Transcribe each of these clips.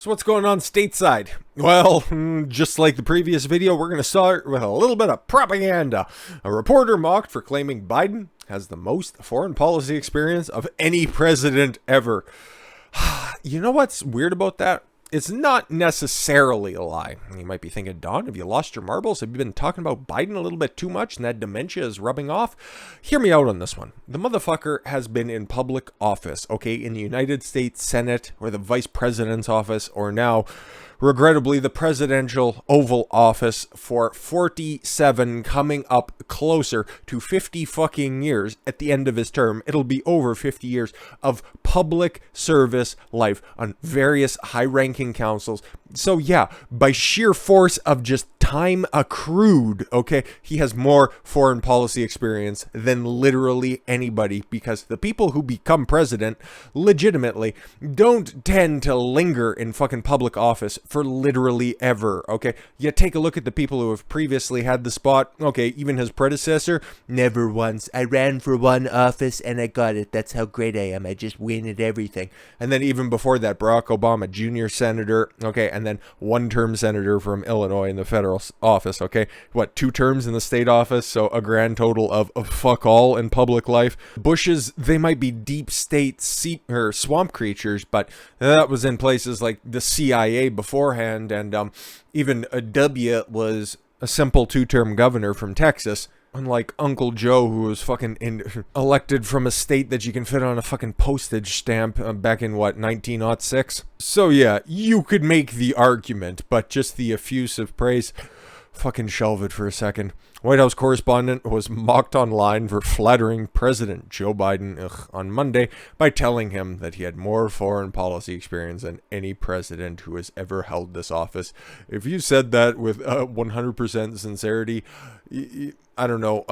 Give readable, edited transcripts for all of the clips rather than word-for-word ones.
So what's going on stateside? Well, just like the previous video, we're going to start with a little bit of propaganda. A reporter mocked for claiming Biden has the most foreign policy experience of any president ever. You know what's weird about that? It's not necessarily a lie. You might be thinking, Don, have you lost your marbles? Have you been talking about Biden a little bit too much and that dementia is rubbing off? Hear me out on this one. The motherfucker has been in public office, okay, in the United States Senate or the Vice President's office or now, regrettably, the presidential Oval Office for 47 coming up closer to 50 fucking years at the end of his term. It'll be over 50 years of public service life on various high-ranking councils. So yeah, by sheer force of just time accrued, okay, he has more foreign policy experience than literally anybody, because the people who become president legitimately don't tend to linger in fucking public office for literally ever, okay? You take a look at the people who have previously had the spot, okay, even his predecessor, never once. I ran for one office and I got it. That's how great I am. I just win at everything. And then even before that, Barack Obama, junior senator, okay, and then one-term senator from Illinois in the federal office, okay? What, 2 terms in the state office, so a grand total of fuck all in public life. Bushes, they might be deep state or swamp creatures, but that was in places like the CIA beforehand, and even W was a simple 2-term governor from Texas. Unlike Uncle Joe, who was fucking elected from a state that you can fit on a fucking postage stamp back in, what, 1906? So yeah, you could make the argument, but just the effusive praise, fucking shelve it for a second. White House correspondent was mocked online for flattering President Joe Biden on Monday by telling him that he had more foreign policy experience than any president who has ever held this office. If you said that with 100% sincerity, I don't know,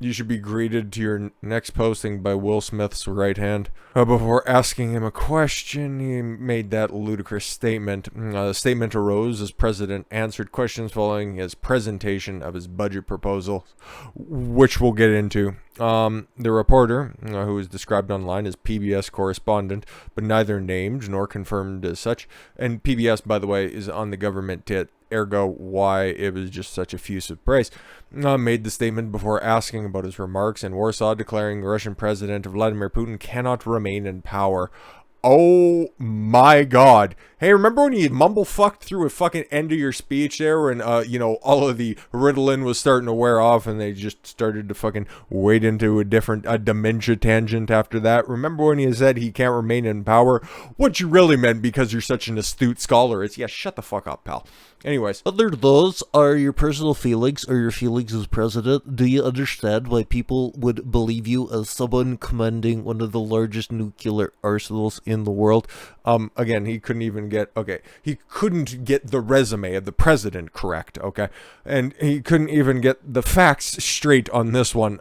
you should be greeted to your next posting by Will Smith's right hand. Before asking him a question, he made that ludicrous statement. The statement arose as President answered questions following his presentation of his budget proposal, which we'll get into. The reporter, who is described online as PBS correspondent, but neither named nor confirmed as such, and PBS, by the way, is on the government tit, ergo why it was just such effusive praise, made the statement before asking about his remarks in Warsaw, declaring the Russian President Vladimir Putin cannot remain in power. Oh my god. Hey, remember when you mumble fucked through a fucking end of your speech there when, all of the Ritalin was starting to wear off and they just started to fucking wade into a different dementia tangent after that? Remember when you said he can't remain in power? What you really meant, because you're such an astute scholar, is, yeah, shut the fuck up, pal. Anyways. Whether those are your personal feelings or your feelings as president, do you understand why people would believe you as someone commanding one of the largest nuclear arsenals in the world? Again, he couldn't get the resume of the president correct, okay? And he couldn't even get the facts straight on this one.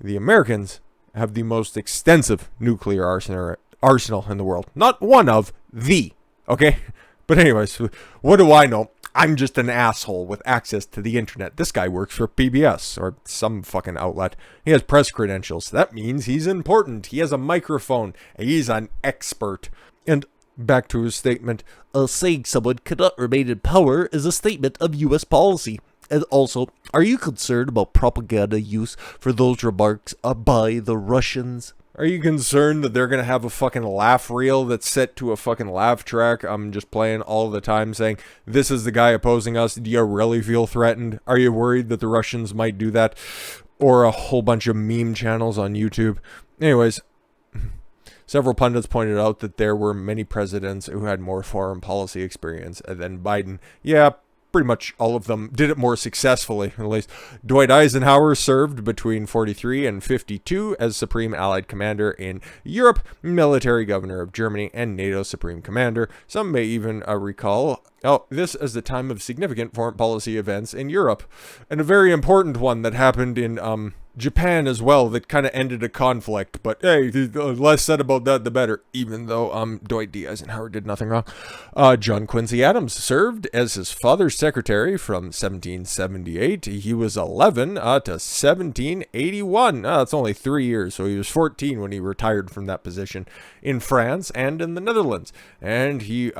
The Americans have the most extensive nuclear arsenal in the world. Not one of, the, okay? But anyways, what do I know? I'm just an asshole with access to the internet. This guy works for PBS or some fucking outlet. He has press credentials. That means he's important. He has a microphone. He's an expert. And back to his statement. Saying someone cannot remain in power is a statement of U.S. policy. And also, are you concerned about propaganda use for those remarks by the Russians? Are you concerned that they're going to have a fucking laugh reel that's set to a fucking laugh track? I'm just playing all the time saying, this is the guy opposing us. Do you really feel threatened? Are you worried that the Russians might do that? Or a whole bunch of meme channels on YouTube? Anyways, several pundits pointed out that there were many presidents who had more foreign policy experience than Biden. Yeah, pretty much all of them did it more successfully, at least. Dwight Eisenhower served between 43 and 52 as Supreme Allied Commander in Europe, Military Governor of Germany, and NATO Supreme Commander. Some may even recall this as the time of significant foreign policy events in Europe, and a very important one that happened in Japan as well that kind of ended a conflict. But hey, the less said about that, the better, even though Dwight D. Eisenhower did nothing wrong. John Quincy Adams served as his father's secretary from 1778. He was 11 to 1781. That's only 3 years, so he was 14 when he retired from that position in France and in the Netherlands. And he,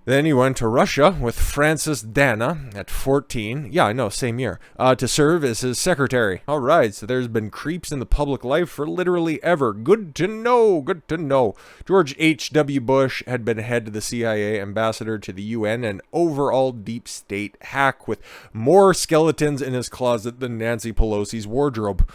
Then he went to Russia with Francis Dana at 14. Yeah, I know, same year. To serve as his secretary. All right, so there's been creeps in the public life for literally ever. Good to know, good to know. George H.W. Bush had been head of the CIA, ambassador to the UN, and overall deep state hack with more skeletons in his closet than Nancy Pelosi's wardrobe.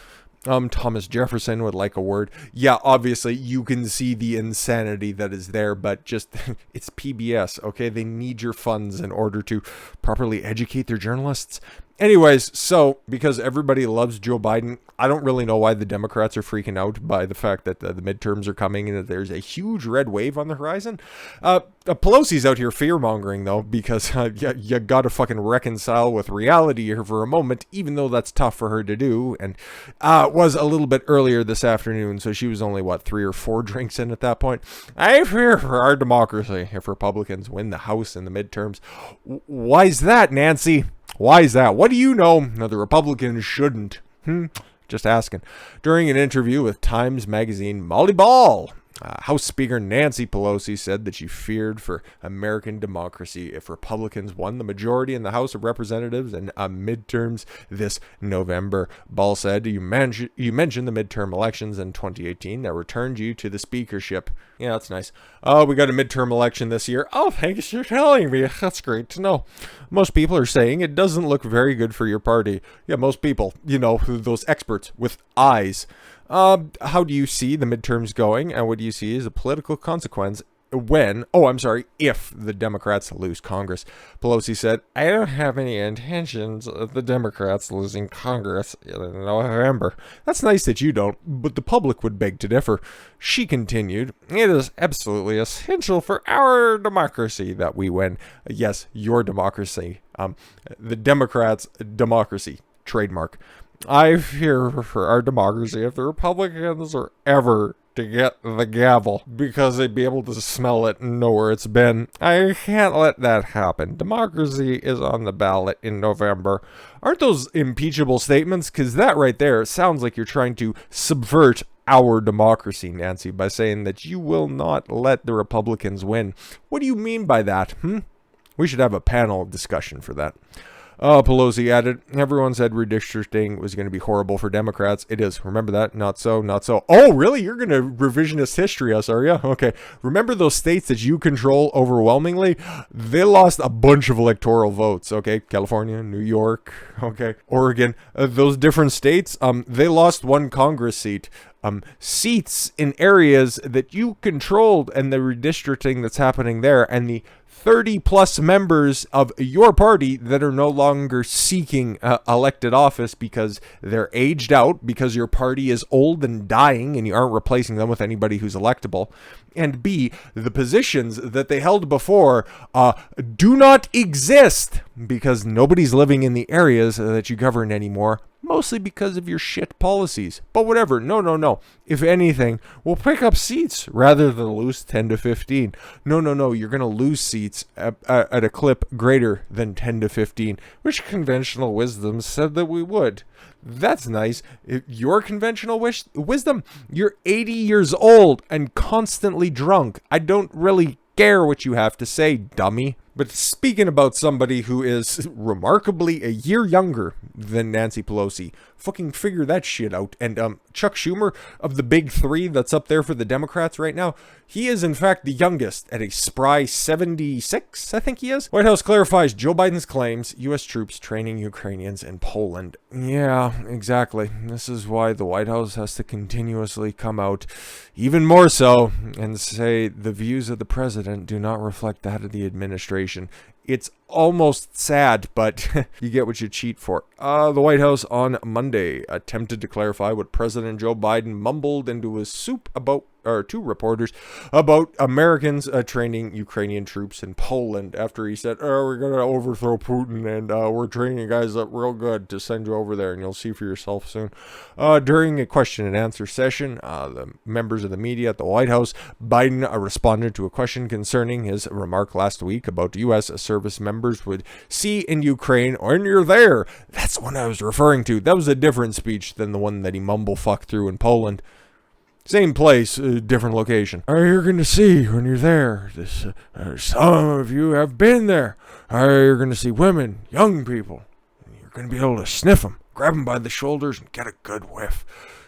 Thomas Jefferson would like a word. Yeah, obviously you can see the insanity that is there, but just, it's PBS, okay? They need your funds in order to properly educate their journalists. Anyways, so because everybody loves Joe Biden, I don't really know why the Democrats are freaking out by the fact that the midterms are coming and that there's a huge red wave on the horizon. Pelosi's out here fear-mongering, though, because you gotta fucking reconcile with reality here for a moment, even though that's tough for her to do. And it was a little bit earlier this afternoon, so she was only, 3 or 4 drinks in at that point. I fear for our democracy if Republicans win the House in the midterms. Why's that, Nancy? Why is that? What do you know that the Republicans shouldn't? Just asking. During an interview with Times Magazine, Molly Ball, House Speaker Nancy Pelosi said that she feared for American democracy if Republicans won the majority in the House of Representatives in midterms this November. Ball said, you mentioned the midterm elections in 2018 that returned you to the speakership. Yeah, that's nice. Oh, we got a midterm election this year. Oh, thanks for telling me. That's great to know. Most people are saying it doesn't look very good for your party. Yeah, most people, those experts with eyes. How do you see the midterms going, and what do you see as a political consequence if the Democrats lose Congress? Pelosi said, I don't have any intentions of the Democrats losing Congress in November. That's nice that you don't, but the public would beg to differ. She continued, it is absolutely essential for our democracy that we win. Yes, your democracy. The Democrats' democracy. Trademark. I fear for our democracy if the Republicans are ever to get the gavel because they'd be able to smell it and know where it's been. I can't let that happen. Democracy is on the ballot in November. Aren't those impeachable statements? Because that right there sounds like you're trying to subvert our democracy, Nancy, by saying that you will not let the Republicans win. What do you mean by that? We should have a panel discussion for that. Pelosi added, everyone said redistricting was going to be horrible for Democrats. It is. Remember that? Not so, not so. Oh, really? You're going to revisionist history us, are you? Okay. Remember those states that you control overwhelmingly? They lost a bunch of electoral votes, okay? California, New York, okay? Oregon. Those different states, they lost one Congress seat. Seats in areas that you controlled and the redistricting that's happening there, and the 30 plus members of your party that are no longer seeking elected office because they're aged out, because your party is old and dying and you aren't replacing them with anybody who's electable. And B, the positions that they held before do not exist because nobody's living in the areas that you govern anymore. Mostly because of your shit policies. But whatever, no. If anything, we'll pick up seats rather than lose 10 to 15. No, you're going to lose seats at a clip greater than 10 to 15, which conventional wisdom said that we would. That's nice. Your conventional wisdom, you're 80 years old and constantly drunk. I don't really care what you have to say, dummy. But speaking about somebody who is remarkably a year younger than Nancy Pelosi, fucking figure that shit out. And Chuck Schumer, of the big three that's up there for the Democrats right now, he is in fact the youngest at a spry 76, I think he is. White House clarifies Joe Biden's claims, U.S. troops training Ukrainians in Poland. Yeah, exactly. This is why the White House has to continuously come out, even more so, and say the views of the president do not reflect that of the administration. It's almost sad, but you get what you cheat for. The White House on Monday attempted to clarify what President Joe Biden mumbled into his soup to reporters about Americans training Ukrainian troops in Poland after he said, we're going to overthrow Putin and we're training you guys up real good to send you over there and you'll see for yourself soon. During a question and answer session, the members of the media at the White House, Biden responded to a question concerning his remark last week about U.S. service members would see in Ukraine when you're there. That's what I was referring to. That was a different speech than the one that he mumble-fucked through in Poland. Same place, different location. You're going to see when you're there. Some of you have been there. You're going to see women, young people. You're going to be able to sniff them, grab them by the shoulders, and get a good whiff.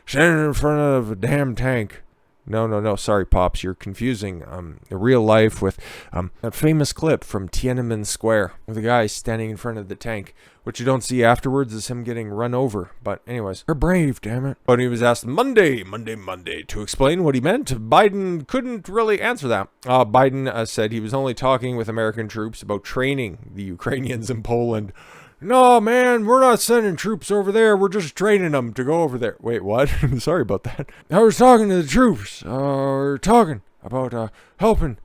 Standing in front of a damn tank. No, sorry, Pops, you're confusing the real life with that famous clip from Tiananmen Square with the guy standing in front of the tank. What you don't see afterwards is him getting run over. But anyways, you're brave, damn it. But he was asked Monday to explain what he meant. Biden couldn't really answer that. Biden said he was only talking with American troops about training the Ukrainians in Poland. No, man, we're not sending troops over there. We're just training them to go over there. Wait, what? Sorry about that. I was talking to the troops. We're talking about helping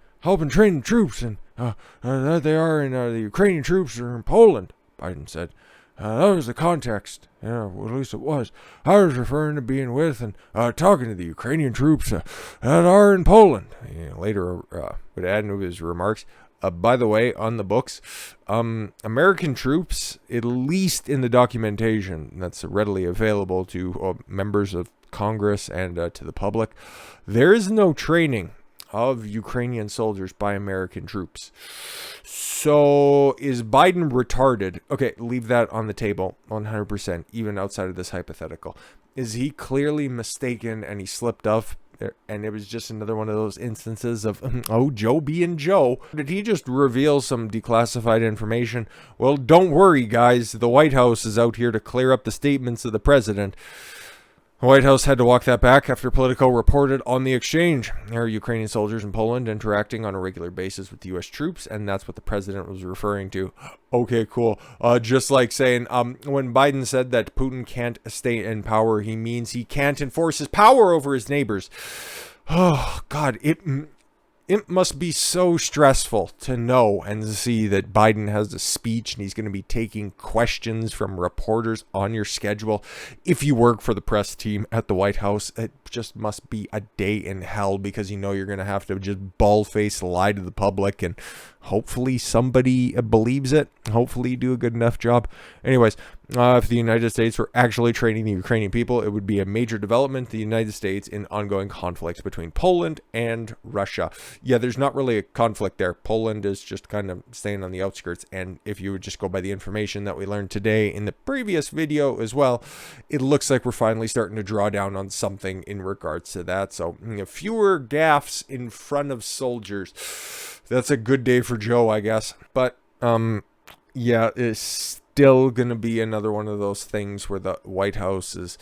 train the troops, and that they are in the Ukrainian troops are in Poland, Biden said. That was the context. Yeah, well, at least it was. I was referring to being with and talking to the Ukrainian troops that are in Poland. Later would add into his remarks. By the way, on the books, American troops, at least in the documentation that's readily available to members of Congress and to the public, there is no training of Ukrainian soldiers by American troops. So is Biden retarded? Okay, leave that on the table 100%, even outside of this hypothetical. Is he clearly mistaken and he slipped up? And it was just another one of those instances of, Joe being Joe. Did he just reveal some declassified information? Well, don't worry, guys. The White House is out here to clear up the statements of the president. The White House had to walk that back after Politico reported on the exchange. There are Ukrainian soldiers in Poland interacting on a regular basis with U.S. troops, and that's what the president was referring to. Okay, cool. Just like saying, when Biden said that Putin can't stay in power, he means he can't enforce his power over his neighbors. Oh, God, it must be so stressful to know and see that Biden has a speech and he's going to be taking questions from reporters on your schedule. If you work for the press team at the White House, it just must be a day in hell because you know you're going to have to just bald-faced lie to the public, and hopefully somebody believes it. Hopefully you do a good enough job. Anyways, if the United States were actually training the Ukrainian people, it would be a major development. The United States in ongoing conflict between Poland and Russia. Yeah, there's not really a conflict there. Poland is just kind of staying on the outskirts. And if you would just go by the information that we learned today in the previous video as well, it looks like we're finally starting to draw down on something in regards to that. So fewer gaffes in front of soldiers. That's a good day for Joe, I guess. But yeah, it's still going to be another one of those things where the White House is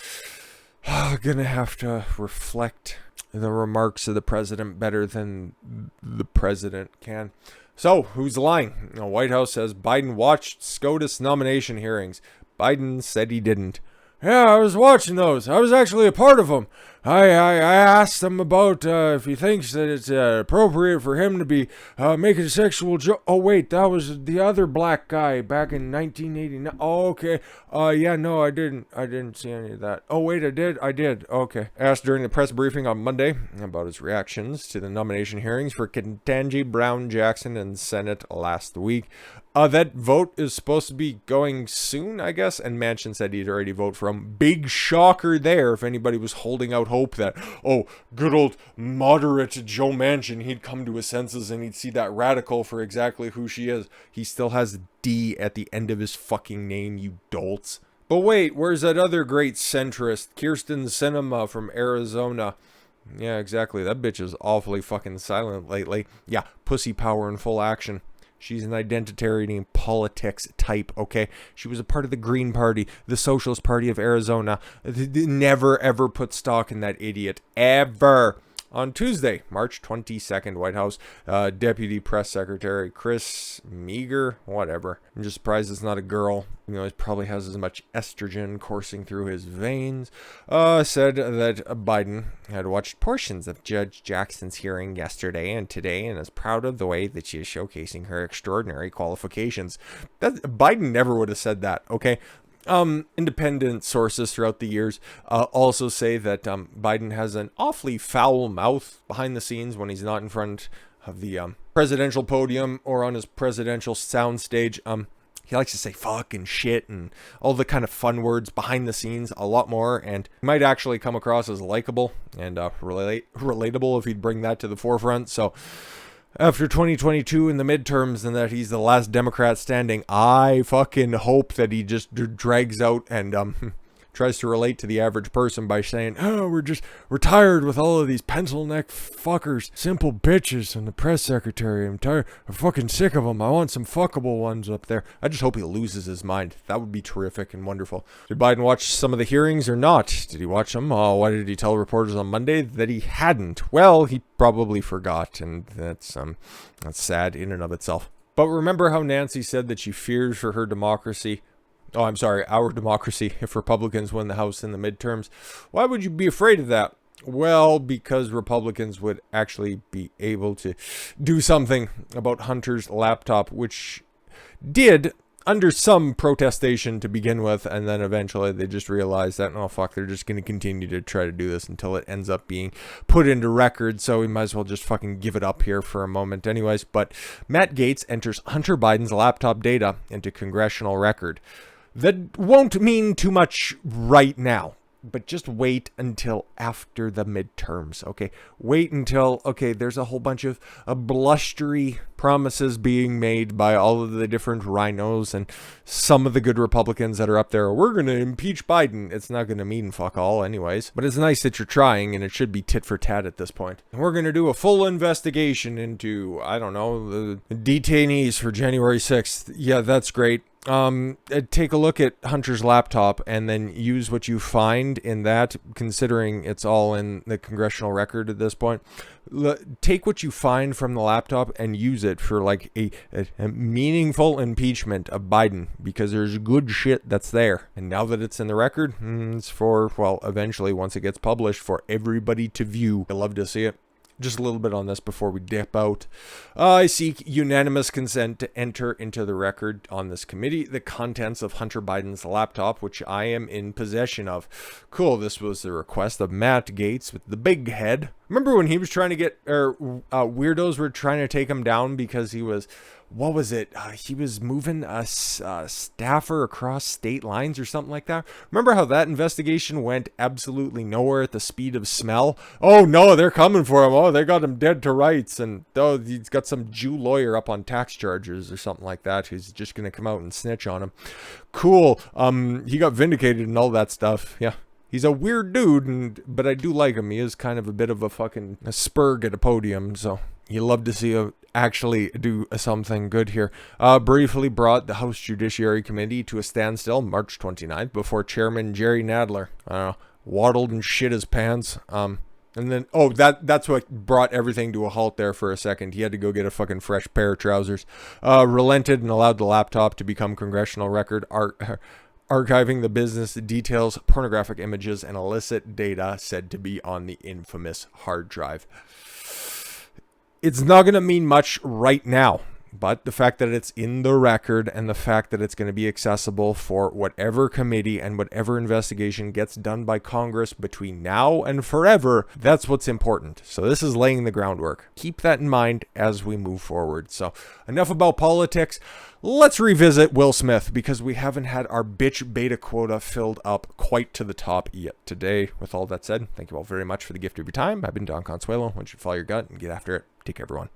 going to have to reflect the remarks of the president better than the president can. So, who's lying? The White House says Biden watched SCOTUS nomination hearings. Biden said he didn't. Yeah, I was watching those. I was actually a part of them. I asked him about if he thinks that it's appropriate for him to be making sexual joke. Oh, wait, that was the other black guy back in 1989. Oh, okay. Yeah, no, I didn't see any of that. Oh, wait, I did. Okay. Asked during the press briefing on Monday about his reactions to the nomination hearings for Ketanji Brown Jackson in Senate last week. That vote is supposed to be going soon, I guess, and Manchin said he'd already voted for him. Big shocker there if anybody was holding out hope that, good old moderate Joe Manchin, he'd come to his senses and he'd see that radical for exactly who she is. He still has D at the end of his fucking name, you dolts. But wait, where's that other great centrist, Kyrsten Sinema from Arizona? Yeah, exactly, that bitch is awfully fucking silent lately. Yeah, pussy power in full action. She's an identitarian politics type, okay? She was a part of the Green Party, the Socialist Party of Arizona. Never, ever put stock in that idiot. Ever. On Tuesday, March 22nd, White House Deputy Press Secretary Chris Meager, whatever. I'm just surprised it's not a girl. You know, he probably has as much estrogen coursing through his veins. Said that Biden had watched portions of Judge Jackson's hearing yesterday and today and is proud of the way that she is showcasing her extraordinary qualifications. Biden never would have said that, okay? Independent sources throughout the years also say that Biden has an awfully foul mouth behind the scenes when he's not in front of the presidential podium or on his presidential soundstage. He likes to say fuck and shit and all the kind of fun words behind the scenes a lot more, and he might actually come across as likable and relatable if he'd bring that to the forefront. So after 2022 in the midterms and that he's the last Democrat standing, I fucking hope that he just drags out and tries to relate to the average person by saying, oh, we're tired with all of these pencil neck fuckers, simple bitches, and the press secretary. I'm fucking sick of them. I want some fuckable ones up there. I just hope he loses his mind. That would be terrific and wonderful. Did Biden watch some of the hearings or not? Did he watch them? Oh, why did he tell reporters on Monday that he hadn't? Well, he probably forgot, and that's sad in and of itself. But remember how Nancy said that she fears for her democracy? Oh, I'm sorry, our democracy, if Republicans win the House in the midterms. Why would you be afraid of that? Well, because Republicans would actually be able to do something about Hunter's laptop, which did under some protestation to begin with, and then eventually they just realized that, oh fuck, they're just going to continue to try to do this until it ends up being put into record, so we might as well just fucking give it up here for a moment anyways. But Matt Gaetz enters Hunter Biden's laptop data into Congressional Record. That won't mean too much right now, but just wait until after the midterms, okay? Wait until, okay, there's a whole bunch of blustery promises being made by all of the different rhinos and some of the good Republicans that are up there. We're going to impeach Biden. It's not going to mean fuck all anyways, but it's nice that you're trying, and it should be tit for tat at this point. And we're going to do a full investigation into, I don't know, the detainees for January 6th. Yeah, that's great. Take a look at Hunter's laptop and then use what you find in that, considering it's all in the Congressional Record at this point. Take what you find from the laptop and use it for like a meaningful impeachment of Biden, because there's good shit that's there. And now that it's in the record, it's for, well, eventually once it gets published, for everybody to view. I'd love to see it. Just a little bit on this before we dip out. I seek unanimous consent to enter into the record on this committee the contents of Hunter Biden's laptop, which I am in possession of. Cool, this was the request of Matt Gaetz with the big head. Remember when he was trying to get, weirdos were trying to take him down because he was, what was it? He was moving a staffer across state lines or something like that. Remember how that investigation went absolutely nowhere at the speed of smell? Oh no, they're coming for him. Oh, they got him dead to rights. And oh, he's got some Jew lawyer up on tax charges or something like that who's just going to come out and snitch on him. Cool. He got vindicated and all that stuff. Yeah. He's a weird dude, but I do like him. He is kind of a bit of a fucking spurg at a podium, so you love to see him actually do something good here. Briefly brought the House Judiciary Committee to a standstill March 29th before Chairman Jerry Nadler waddled and shit his pants. And then, that's what brought everything to a halt there for a second. He had to go get a fucking fresh pair of trousers. Relented and allowed the laptop to become Congressional Record, archiving the business details, pornographic images, and illicit data said to be on the infamous hard drive. It's not going to mean much right now, but the fact that it's in the record and the fact that it's going to be accessible for whatever committee and whatever investigation gets done by Congress between now and forever, that's what's important. So this is laying the groundwork. Keep that in mind as we move forward. So enough about politics. Let's revisit Will Smith, because we haven't had our bitch beta quota filled up quite to the top yet today. With all that said, thank you all very much for the gift of your time. I've been Don Consuelo. Why don't you follow your gut and get after it. Take care, everyone.